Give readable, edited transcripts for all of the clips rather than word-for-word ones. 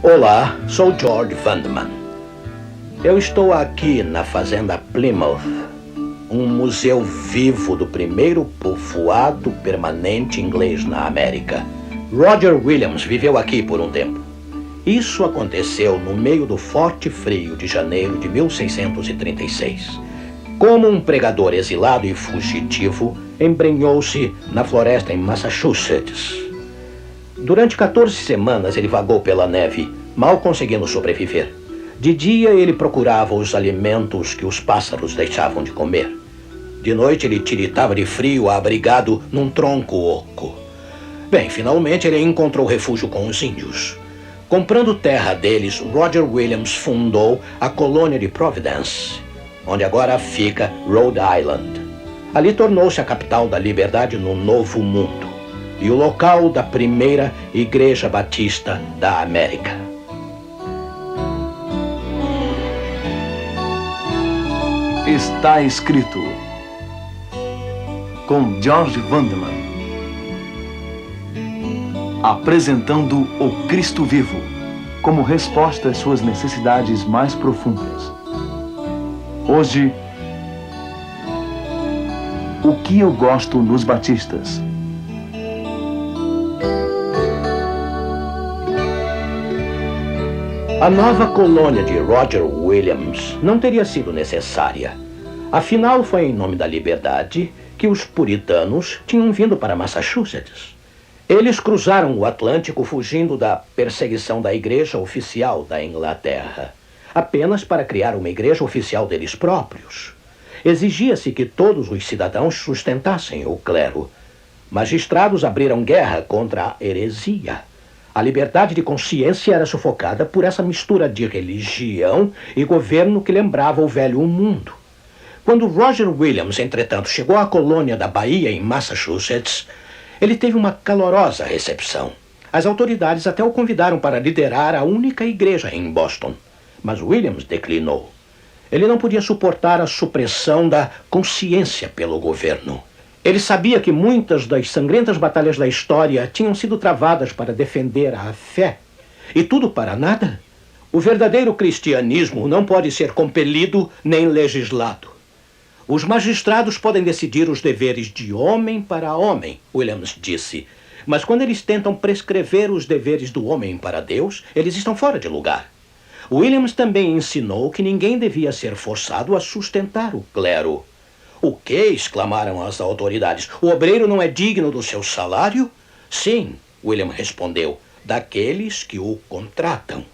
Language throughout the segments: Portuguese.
Olá, sou George Vandeman. Eu estou aqui na Fazenda Plymouth, um museu vivo do primeiro povoado permanente inglês na América. Roger Williams viveu aqui por um tempo. Isso aconteceu no meio do forte frio de janeiro de 1636. Como um pregador exilado e fugitivo, embrenhou-se na floresta em Massachusetts. Durante 14 semanas ele vagou pela neve, mal conseguindo sobreviver. De dia ele procurava os alimentos que os pássaros deixavam de comer. De noite ele tiritava de frio abrigado num tronco oco. Bem, finalmente ele encontrou refúgio com os índios. Comprando terra deles, Roger Williams fundou a colônia de Providence, onde agora fica Rhode Island. Ali tornou-se a capital da liberdade no Novo Mundo e o local da primeira Igreja Batista da América. Está escrito, com George Vandeman, apresentando o Cristo vivo como resposta às suas necessidades mais profundas. Hoje, o que eu gosto nos batistas? A nova colônia de Roger Williams não teria sido necessária. Afinal, foi em nome da liberdade que os puritanos tinham vindo para Massachusetts. Eles cruzaram o Atlântico fugindo da perseguição da igreja oficial da Inglaterra, apenas para criar uma igreja oficial deles próprios. Exigia-se que todos os cidadãos sustentassem o clero. Magistrados abriram guerra contra a heresia. A liberdade de consciência era sufocada por essa mistura de religião e governo que lembrava o velho mundo. Quando Roger Williams, entretanto, chegou à colônia da Bahia, em Massachusetts, ele teve uma calorosa recepção. As autoridades até o convidaram para liderar a única igreja em Boston, mas Williams declinou. Ele não podia suportar a supressão da consciência pelo governo. Ele sabia que muitas das sangrentas batalhas da história tinham sido travadas para defender a fé. E tudo para nada? O verdadeiro cristianismo não pode ser compelido nem legislado. Os magistrados podem decidir os deveres de homem para homem, Williams disse. Mas quando eles tentam prescrever os deveres do homem para Deus, eles estão fora de lugar. Williams também ensinou que ninguém devia ser forçado a sustentar o clero. O quê? Exclamaram as autoridades. O obreiro não é digno do seu salário? Sim, William respondeu, daqueles que o contratam.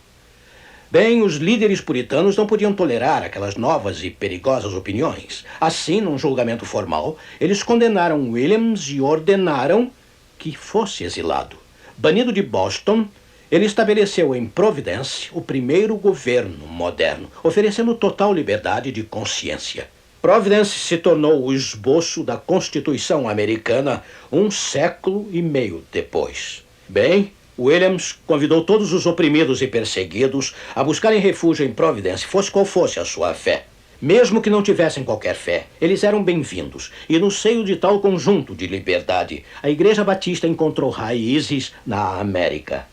Bem, os líderes puritanos não podiam tolerar aquelas novas e perigosas opiniões. Assim, num julgamento formal, eles condenaram Williams e ordenaram que fosse exilado. Banido de Boston, ele estabeleceu em Providence o primeiro governo moderno, oferecendo total liberdade de consciência. Providence se tornou o esboço da Constituição americana 1 século e meio depois. Bem, Williams convidou todos os oprimidos e perseguidos a buscarem refúgio em Providence, fosse qual fosse a sua fé. Mesmo que não tivessem qualquer fé, eles eram bem-vindos. E no seio de tal conjunto de liberdade, a Igreja Batista encontrou raízes na América.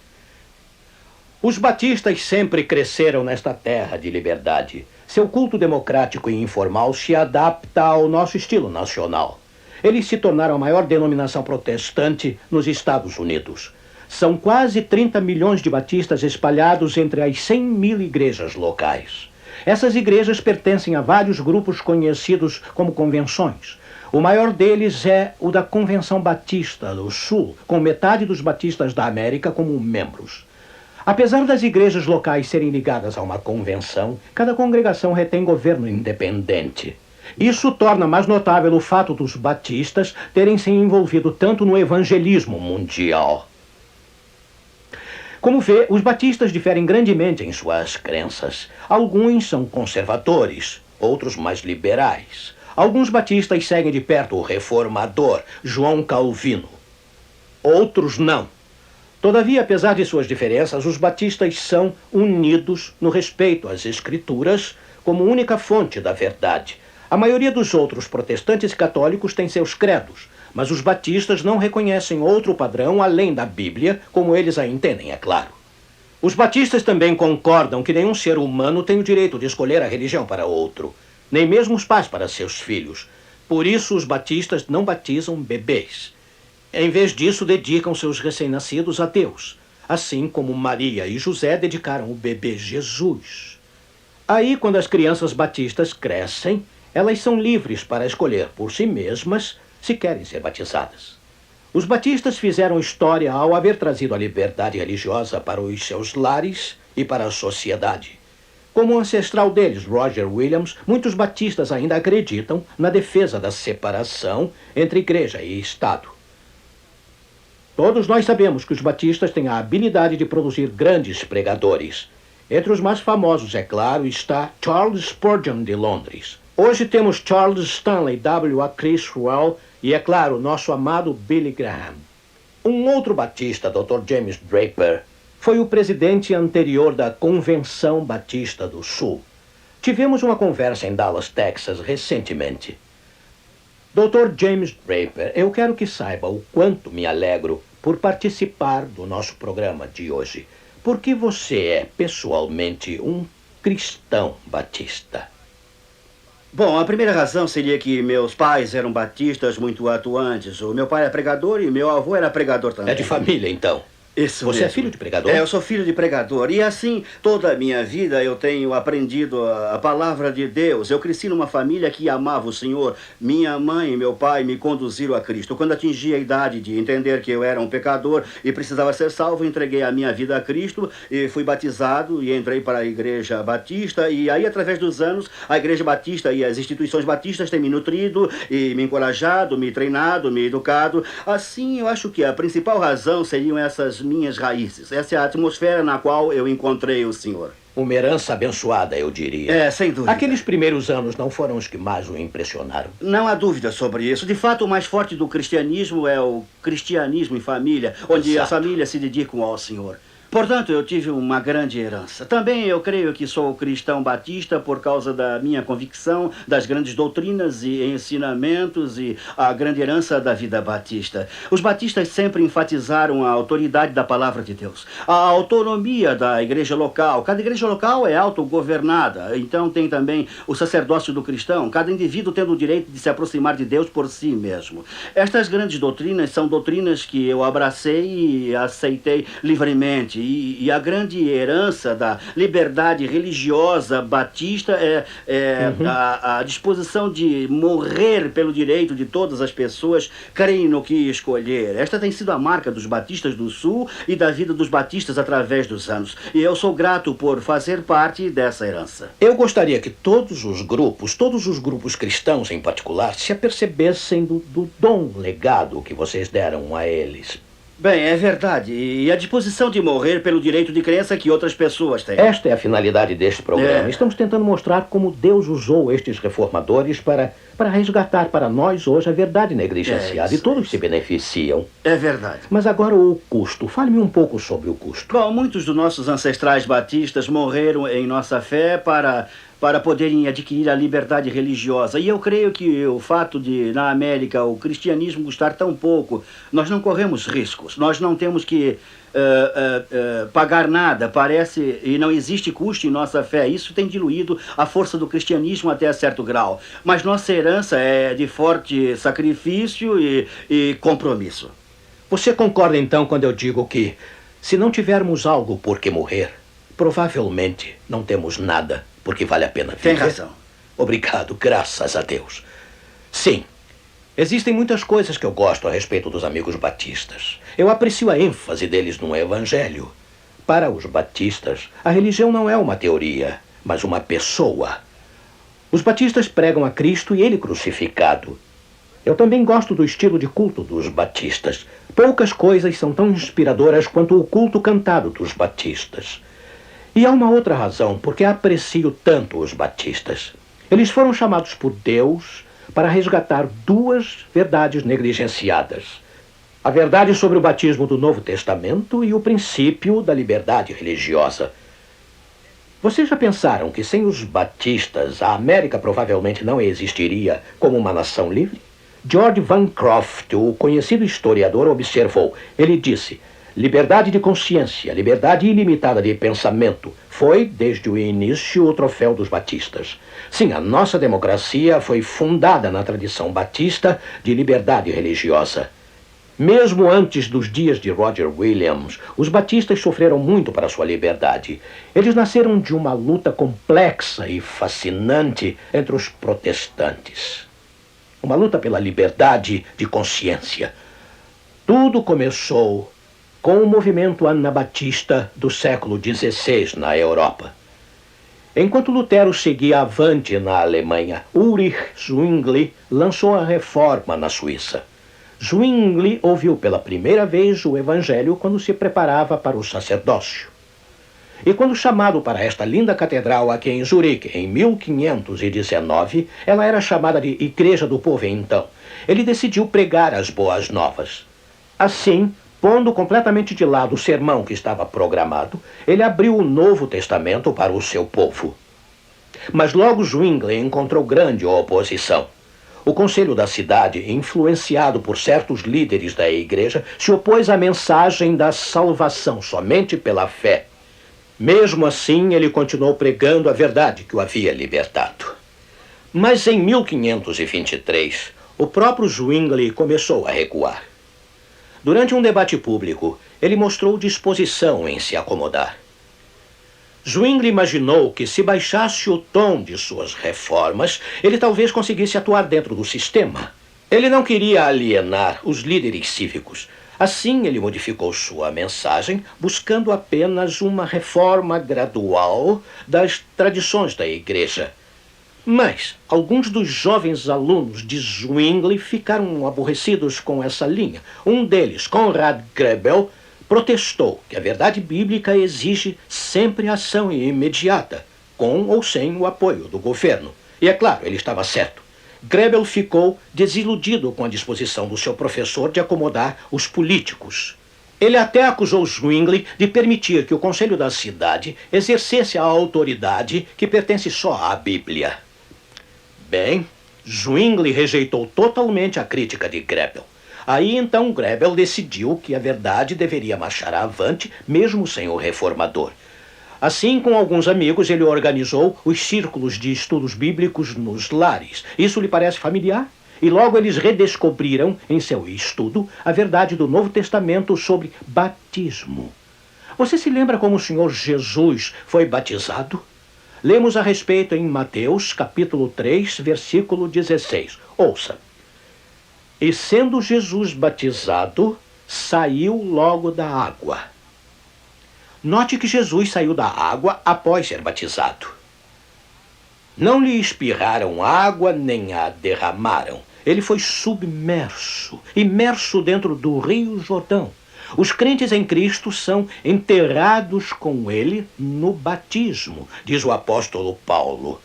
Os batistas sempre cresceram nesta terra de liberdade. Seu culto democrático e informal se adapta ao nosso estilo nacional. Eles se tornaram a maior denominação protestante nos Estados Unidos. São quase 30 milhões de batistas espalhados entre as 100 mil igrejas locais. Essas igrejas pertencem a vários grupos conhecidos como convenções. O maior deles é o da Convenção Batista do Sul, com metade dos batistas da América como membros. Apesar das igrejas locais serem ligadas a uma convenção, cada congregação retém governo independente. Isso torna mais notável o fato dos batistas terem se envolvido tanto no evangelismo mundial. Como vê, os batistas diferem grandemente em suas crenças. Alguns são conservadores, outros mais liberais. Alguns batistas seguem de perto o reformador João Calvino. Outros não. Todavia, apesar de suas diferenças, os batistas são unidos no respeito às Escrituras como única fonte da verdade. A maioria dos outros protestantes e católicos tem seus credos, mas os batistas não reconhecem outro padrão além da Bíblia, como eles a entendem, é claro. Os batistas também concordam que nenhum ser humano tem o direito de escolher a religião para outro, nem mesmo os pais para seus filhos. Por isso, os batistas não batizam bebês. Em vez disso, dedicam seus recém-nascidos a Deus, assim como Maria e José dedicaram o bebê Jesus. Aí, quando as crianças batistas crescem, elas são livres para escolher por si mesmas se querem ser batizadas. Os batistas fizeram história ao haver trazido a liberdade religiosa para os seus lares e para a sociedade. Como o ancestral deles, Roger Williams, muitos batistas ainda acreditam na defesa da separação entre igreja e Estado. Todos nós sabemos que os batistas têm a habilidade de produzir grandes pregadores. Entre os mais famosos, é claro, está Charles Spurgeon, de Londres. Hoje temos Charles Stanley W. A. Criswell e, é claro, nosso amado Billy Graham. Um outro batista, Dr. James Draper, foi o presidente anterior da Convenção Batista do Sul. Tivemos uma conversa em Dallas, Texas, recentemente. Dr. James Draper, eu quero que saiba o quanto me alegro por participar do nosso programa de hoje, porque você é, pessoalmente, um cristão batista. Bom, a primeira razão seria que meus pais eram batistas muito atuantes. O meu pai era pregador e meu avô era pregador também. É de família, então? Isso Você mesmo. é filho de pregador? Eu sou filho de pregador. E assim, toda a minha vida eu tenho aprendido a palavra de Deus. Eu cresci numa família que amava o Senhor. Minha mãe e meu pai me conduziram a Cristo. Quando atingi a idade de entender que eu era um pecador e precisava ser salvo, entreguei a minha vida a Cristo e fui batizado e entrei para a Igreja Batista. E aí, através dos anos, a Igreja Batista e as instituições batistas têm me nutrido e me encorajado, me treinado, me educado. Assim, eu acho que a principal razão seriam essas minhas raízes. Essa é a atmosfera na qual eu encontrei o Senhor. Uma herança abençoada, eu diria. É, sem dúvida. Aqueles primeiros anos não foram os que mais o impressionaram? Não há dúvida sobre isso. De fato, o mais forte do cristianismo é o cristianismo em família, onde Exato. as famílias se dedicam ao Senhor. Portanto, eu tive uma grande herança. Também eu creio que sou cristão batista por causa da minha convicção, das grandes doutrinas e ensinamentos e a grande herança da vida batista. Os batistas sempre enfatizaram a autoridade da palavra de Deus, a autonomia da igreja local. Cada igreja local é autogovernada, então tem também o sacerdócio do cristão, cada indivíduo tendo o direito de se aproximar de Deus por si mesmo. Estas grandes doutrinas são doutrinas que eu abracei e aceitei livremente. E a grande herança da liberdade religiosa batista é a disposição de morrer pelo direito de todas as pessoas crerem no que escolher. Esta tem sido a marca dos batistas do Sul e da vida dos batistas através dos anos. E eu sou grato por fazer parte dessa herança. Eu gostaria que todos os grupos cristãos em particular, se apercebessem do dom legado que vocês deram a eles. Bem, é verdade. E a disposição de morrer pelo direito de crença que outras pessoas têm. Esta é a finalidade deste programa. Estamos tentando mostrar como Deus usou estes reformadores para resgatar para nós hoje a verdade negligenciada. E todos se beneficiam. É verdade. Mas agora o custo. Fale-me um pouco sobre o custo. Bom, muitos dos nossos ancestrais batistas morreram em nossa fé para poderem adquirir a liberdade religiosa. E eu creio que o fato de, na América, o cristianismo custar tão pouco, nós não corremos riscos. Nós não temos que pagar nada, parece, e não existe custo em nossa fé. Isso tem diluído a força do cristianismo até certo grau. Mas nossa herança é de forte sacrifício e compromisso. Você concorda, então, quando eu digo que, se não tivermos algo por que morrer, provavelmente não temos nada porque vale a pena viver? Tem razão. Obrigado, graças a Deus. Sim, existem muitas coisas que eu gosto a respeito dos amigos batistas. Eu aprecio a ênfase deles no evangelho. Para os batistas, a religião não é uma teoria, mas uma pessoa. Os batistas pregam a Cristo e ele crucificado. Eu também gosto do estilo de culto dos batistas. Poucas coisas são tão inspiradoras quanto o culto cantado dos batistas. E há uma outra razão porque aprecio tanto os batistas. Eles foram chamados por Deus para resgatar duas verdades negligenciadas. A verdade sobre o batismo do Novo Testamento e o princípio da liberdade religiosa. Vocês já pensaram que sem os batistas a América provavelmente não existiria como uma nação livre? George Bancroft, o conhecido historiador, observou. Ele disse: Liberdade de consciência, liberdade ilimitada de pensamento, foi, desde o início, o troféu dos batistas. Sim, a nossa democracia foi fundada na tradição batista de liberdade religiosa. Mesmo antes dos dias de Roger Williams, os batistas sofreram muito para sua liberdade. Eles nasceram de uma luta complexa e fascinante entre os protestantes. Uma luta pela liberdade de consciência. Tudo começou com o movimento anabatista do século XVI na Europa. Enquanto Lutero seguia avante na Alemanha, Ulrich Zwingli lançou a reforma na Suíça. Zwingli ouviu pela primeira vez o Evangelho quando se preparava para o sacerdócio. E quando chamado para esta linda catedral aqui em Zurique, em 1519, ela era chamada de Igreja do Povo então, ele decidiu pregar as boas novas. Assim, pondo completamente de lado o sermão que estava programado, ele abriu o Novo Testamento para o seu povo. Mas logo Zwingli encontrou grande oposição. O conselho da cidade, influenciado por certos líderes da igreja, se opôs à mensagem da salvação somente pela fé. Mesmo assim, ele continuou pregando a verdade que o havia libertado. Mas em 1523, o próprio Zwingli começou a recuar. Durante um debate público, ele mostrou disposição em se acomodar. Zwingli imaginou que, se baixasse o tom de suas reformas, ele talvez conseguisse atuar dentro do sistema. Ele não queria alienar os líderes cívicos. Assim, ele modificou sua mensagem, buscando apenas uma reforma gradual das tradições da igreja. Mas alguns dos jovens alunos de Zwingli ficaram aborrecidos com essa linha. Um deles, Conrad Grebel, protestou que a verdade bíblica exige sempre ação imediata, com ou sem o apoio do governo. E é claro, ele estava certo. Grebel ficou desiludido com a disposição do seu professor de acomodar os políticos. Ele até acusou Zwingli de permitir que o conselho da cidade exercesse a autoridade que pertence só à Bíblia. Bem, Zwingli rejeitou totalmente a crítica de Grebel. Aí então Grebel decidiu que a verdade deveria marchar avante, mesmo sem o reformador. Assim, com alguns amigos, ele organizou os círculos de estudos bíblicos nos lares. Isso lhe parece familiar? E logo eles redescobriram, em seu estudo, a verdade do Novo Testamento sobre batismo. Você se lembra como o Senhor Jesus foi batizado? Lemos a respeito em Mateus, capítulo 3, versículo 16. Ouça. E sendo Jesus batizado, saiu logo da água. Note que Jesus saiu da água após ser batizado. Não lhe espirraram água nem a derramaram. Ele foi submerso, imerso dentro do Rio Jordão. Os crentes em Cristo são enterrados com ele no batismo, diz o apóstolo Paulo.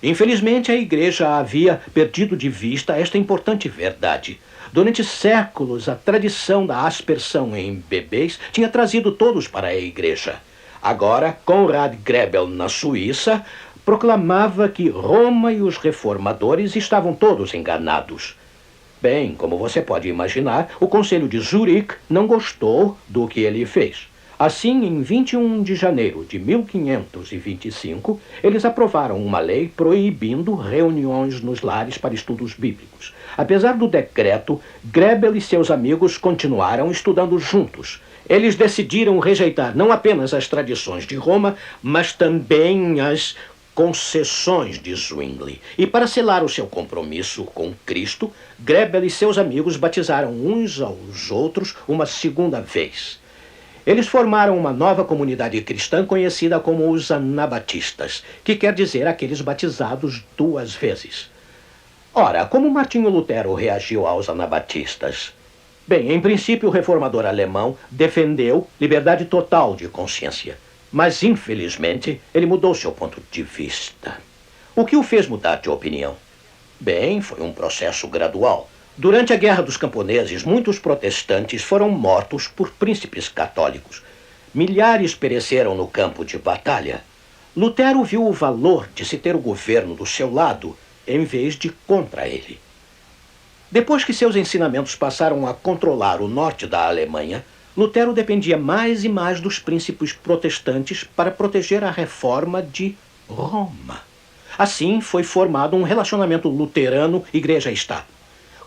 Infelizmente, a igreja havia perdido de vista esta importante verdade. Durante séculos, a tradição da aspersão em bebês tinha trazido todos para a igreja. Agora, Conrad Grebel, na Suíça, proclamava que Roma e os reformadores estavam todos enganados. Bem, como você pode imaginar, o Conselho de Zurique não gostou do que ele fez. Assim, em 21 de janeiro de 1525, eles aprovaram uma lei proibindo reuniões nos lares para estudos bíblicos. Apesar do decreto, Grebel e seus amigos continuaram estudando juntos. Eles decidiram rejeitar não apenas as tradições de Roma, mas também as concessões de Zwingli. E para selar o seu compromisso com Cristo, Grebel e seus amigos batizaram uns aos outros uma segunda vez. Eles formaram uma nova comunidade cristã conhecida como os Anabatistas, que quer dizer aqueles batizados duas vezes. Ora, como Martinho Lutero reagiu aos Anabatistas? Bem, em princípio, o reformador alemão defendeu liberdade total de consciência. Mas, infelizmente, ele mudou seu ponto de vista. O que o fez mudar de opinião? Bem, foi um processo gradual. Durante a Guerra dos Camponeses, muitos protestantes foram mortos por príncipes católicos. Milhares pereceram no campo de batalha. Lutero viu o valor de se ter o governo do seu lado, em vez de contra ele. Depois que seus ensinamentos passaram a controlar o norte da Alemanha, Lutero dependia mais e mais dos príncipes protestantes para proteger a reforma de Roma. Assim, foi formado um relacionamento luterano-igreja-estado.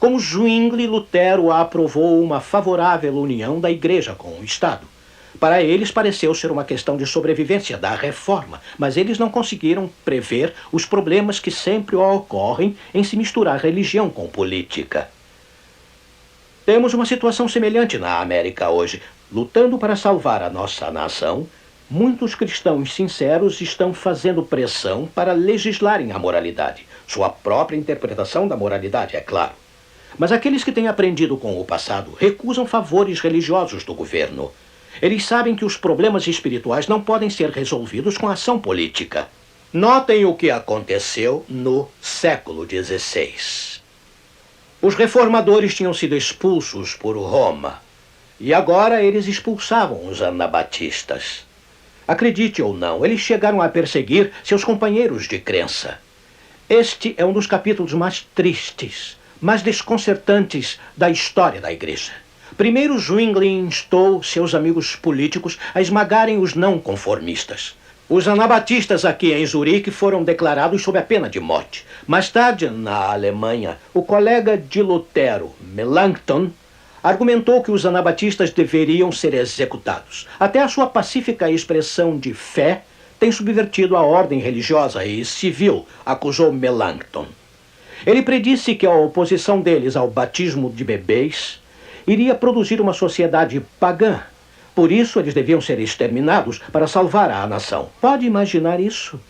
Como Zwingli, Lutero aprovou uma favorável união da igreja com o Estado. Para eles, pareceu ser uma questão de sobrevivência da reforma, mas eles não conseguiram prever os problemas que sempre ocorrem em se misturar religião com política. Temos uma situação semelhante na América hoje. Lutando para salvar a nossa nação, muitos cristãos sinceros estão fazendo pressão para legislarem a moralidade. Sua própria interpretação da moralidade, é claro. Mas aqueles que têm aprendido com o passado recusam favores religiosos do governo. Eles sabem que os problemas espirituais não podem ser resolvidos com ação política. Notem o que aconteceu no século XVI. Os reformadores tinham sido expulsos por Roma, e agora eles expulsavam os anabatistas. Acredite ou não, eles chegaram a perseguir seus companheiros de crença. Este é um dos capítulos mais tristes, mais desconcertantes da história da igreja. Primeiro, Zwingli instou seus amigos políticos a esmagarem os não conformistas. Os anabatistas aqui em Zurique foram declarados sob a pena de morte. Mais tarde, na Alemanha, o colega de Lutero, Melanchthon, argumentou que os anabatistas deveriam ser executados. Até a sua pacífica expressão de fé tem subvertido a ordem religiosa e civil, acusou Melanchthon. Ele predisse que a oposição deles ao batismo de bebês iria produzir uma sociedade pagã. Por isso, eles deviam ser exterminados para salvar a nação. Pode imaginar isso?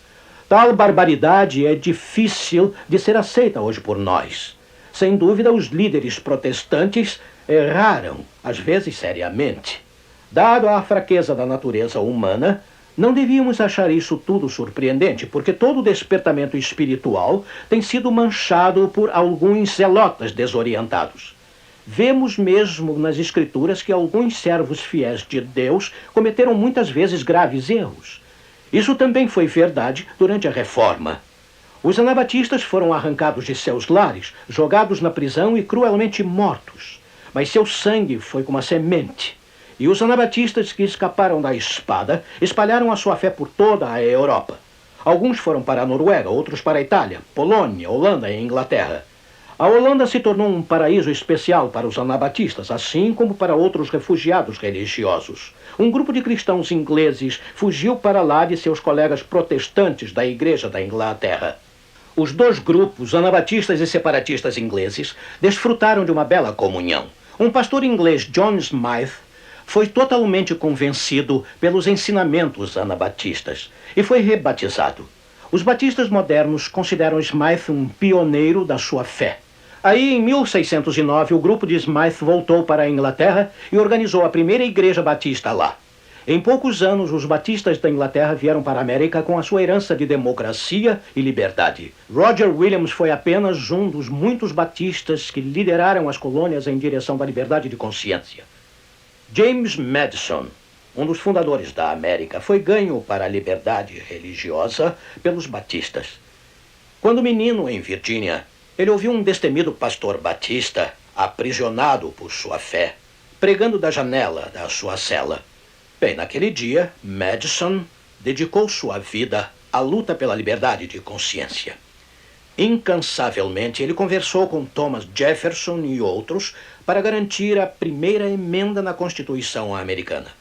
Tal barbaridade é difícil de ser aceita hoje por nós. Sem dúvida, os líderes protestantes erraram, às vezes seriamente. Dado a fraqueza da natureza humana, não devíamos achar isso tudo surpreendente, porque todo despertamento espiritual tem sido manchado por alguns zelotas desorientados. Vemos mesmo nas Escrituras que alguns servos fiéis de Deus cometeram muitas vezes graves erros. Isso também foi verdade durante a Reforma. Os anabatistas foram arrancados de seus lares, jogados na prisão e cruelmente mortos. Mas seu sangue foi como a semente. E os anabatistas que escaparam da espada espalharam a sua fé por toda a Europa. Alguns foram para a Noruega, outros para a Itália, Polônia, Holanda e Inglaterra. A Holanda se tornou um paraíso especial para os anabatistas, assim como para outros refugiados religiosos. Um grupo de cristãos ingleses fugiu para lá de seus colegas protestantes da Igreja da Inglaterra. Os dois grupos, anabatistas e separatistas ingleses, desfrutaram de uma bela comunhão. Um pastor inglês, John Smythe, foi totalmente convencido pelos ensinamentos anabatistas e foi rebatizado. Os batistas modernos consideram Smythe um pioneiro da sua fé. Aí, em 1609, o grupo de Smythe voltou para a Inglaterra e organizou a primeira igreja batista lá. Em poucos anos, os batistas da Inglaterra vieram para a América com a sua herança de democracia e liberdade. Roger Williams foi apenas um dos muitos batistas que lideraram as colônias em direção da liberdade de consciência. James Madison, um dos fundadores da América, foi ganho para a liberdade religiosa pelos batistas. Quando menino em Virgínia, ele ouviu um destemido pastor batista, aprisionado por sua fé, pregando da janela da sua cela. Bem, naquele dia, Madison dedicou sua vida à luta pela liberdade de consciência. Incansavelmente, ele conversou com Thomas Jefferson e outros para garantir a primeira emenda na Constituição americana.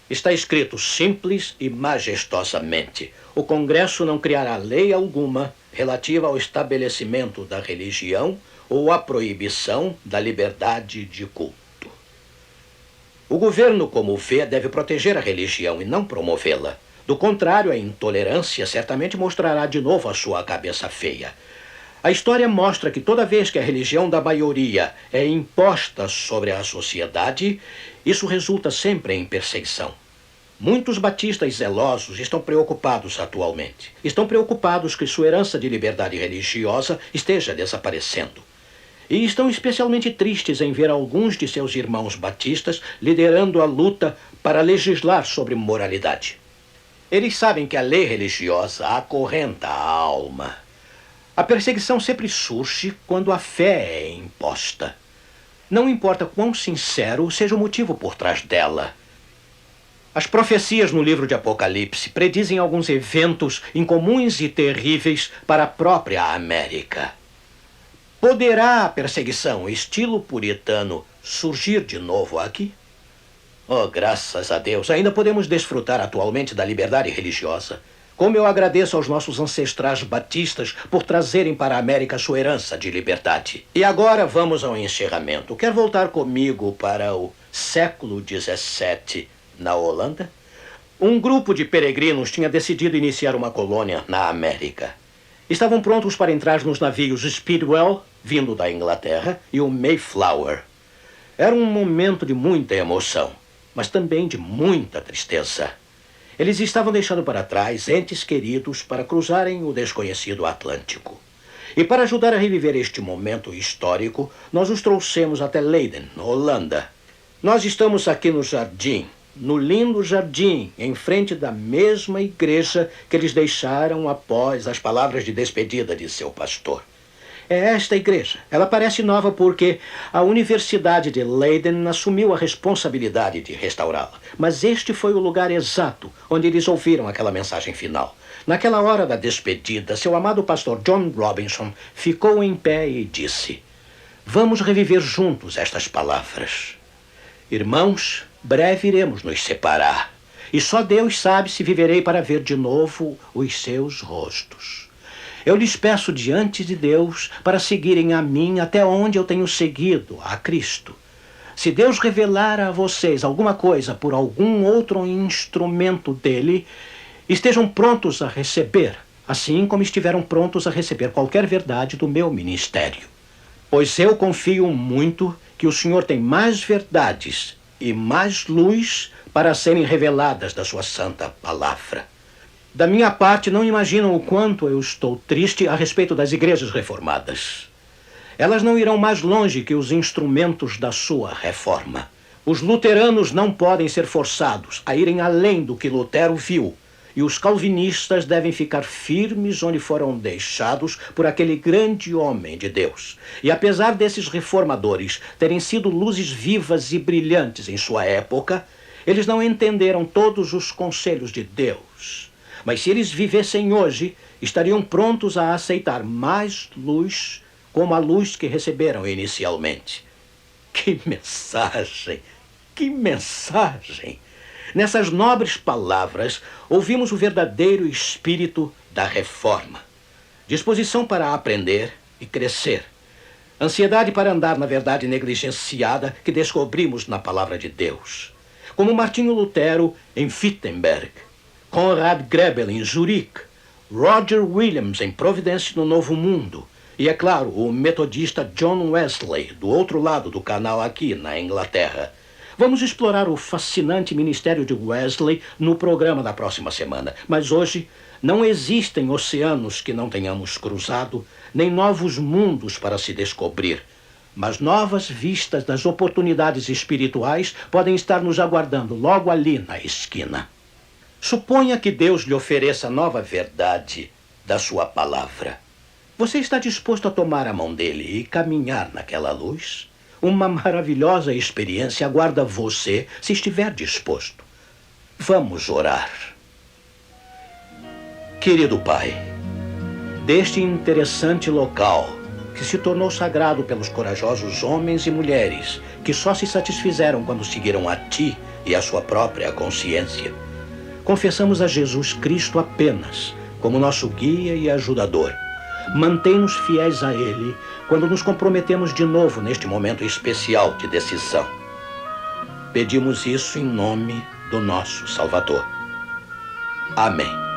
Está escrito simples e majestosamente: o Congresso não criará lei alguma relativa ao estabelecimento da religião ou à proibição da liberdade de culto. O governo, como vê, deve proteger a religião e não promovê-la. Do contrário, a intolerância certamente mostrará de novo a sua cabeça feia. A história mostra que toda vez que a religião da maioria é imposta sobre a sociedade, isso resulta sempre em perseguição. Muitos batistas zelosos estão preocupados atualmente. Estão preocupados que sua herança de liberdade religiosa esteja desaparecendo. E estão especialmente tristes em ver alguns de seus irmãos batistas liderando a luta para legislar sobre moralidade. Eles sabem que a lei religiosa acorrenta a alma. A perseguição sempre surge quando a fé é imposta. Não importa quão sincero seja o motivo por trás dela. As profecias no livro de Apocalipse predizem alguns eventos incomuns e terríveis para a própria América. Poderá a perseguição estilo puritano surgir de novo aqui? Oh, graças a Deus, ainda podemos desfrutar atualmente da liberdade religiosa. Como eu agradeço aos nossos ancestrais batistas por trazerem para a América sua herança de liberdade. E agora vamos ao encerramento. Quer voltar comigo para o século XVII na Holanda? Um grupo de peregrinos tinha decidido iniciar uma colônia na América. Estavam prontos para entrar nos navios Speedwell, vindo da Inglaterra, e o Mayflower. Era um momento de muita emoção, mas também de muita tristeza. Eles estavam deixando para trás entes queridos para cruzarem o desconhecido Atlântico. E para ajudar a reviver este momento histórico, nós os trouxemos até Leiden, Holanda. Nós estamos aqui no jardim, no lindo jardim, em frente da mesma igreja que eles deixaram após as palavras de despedida de seu pastor. É esta igreja. Ela parece nova porque a Universidade de Leiden assumiu a responsabilidade de restaurá-la. Mas este foi o lugar exato onde eles ouviram aquela mensagem final. Naquela hora da despedida, seu amado pastor John Robinson ficou em pé e disse: "Vamos reviver juntos estas palavras. Irmãos, breve iremos nos separar. E só Deus sabe se viverei para ver de novo os seus rostos. Eu lhes peço diante de Deus para seguirem a mim até onde eu tenho seguido a Cristo. Se Deus revelar a vocês alguma coisa por algum outro instrumento dele, estejam prontos a receber, assim como estiveram prontos a receber qualquer verdade do meu ministério. Pois eu confio muito que o Senhor tem mais verdades e mais luz para serem reveladas da sua santa palavra. Da minha parte, não imaginam o quanto eu estou triste a respeito das igrejas reformadas. Elas não irão mais longe que os instrumentos da sua reforma. Os luteranos não podem ser forçados a irem além do que Lutero viu, e os calvinistas devem ficar firmes onde foram deixados por aquele grande homem de Deus. E apesar desses reformadores terem sido luzes vivas e brilhantes em sua época, eles não entenderam todos os conselhos de Deus. Mas se eles vivessem hoje, estariam prontos a aceitar mais luz como a luz que receberam inicialmente. Que mensagem! Que mensagem! Nessas nobres palavras, ouvimos o verdadeiro espírito da reforma. Disposição para aprender e crescer. Ansiedade para andar na verdade negligenciada que descobrimos na palavra de Deus. Como Martinho Lutero em Wittenberg, Conrad Grebel em Zurique, Roger Williams em Providence no Novo Mundo e, é claro, o metodista John Wesley, do outro lado do canal aqui na Inglaterra. Vamos explorar o fascinante ministério de Wesley no programa da próxima semana. Mas hoje não existem oceanos que não tenhamos cruzado, nem novos mundos para se descobrir. Mas novas vistas das oportunidades espirituais podem estar nos aguardando logo ali na esquina. Suponha que Deus lhe ofereça nova verdade da sua palavra. Você está disposto a tomar a mão dele e caminhar naquela luz? Uma maravilhosa experiência aguarda você se estiver disposto. Vamos orar. Querido Pai, deste interessante local que se tornou sagrado pelos corajosos homens e mulheres que só se satisfizeram quando seguiram a Ti e a sua própria consciência, confessamos a Jesus Cristo apenas como nosso guia e ajudador. Mantém-nos fiéis a Ele quando nos comprometemos de novo neste momento especial de decisão. Pedimos isso em nome do nosso Salvador. Amém.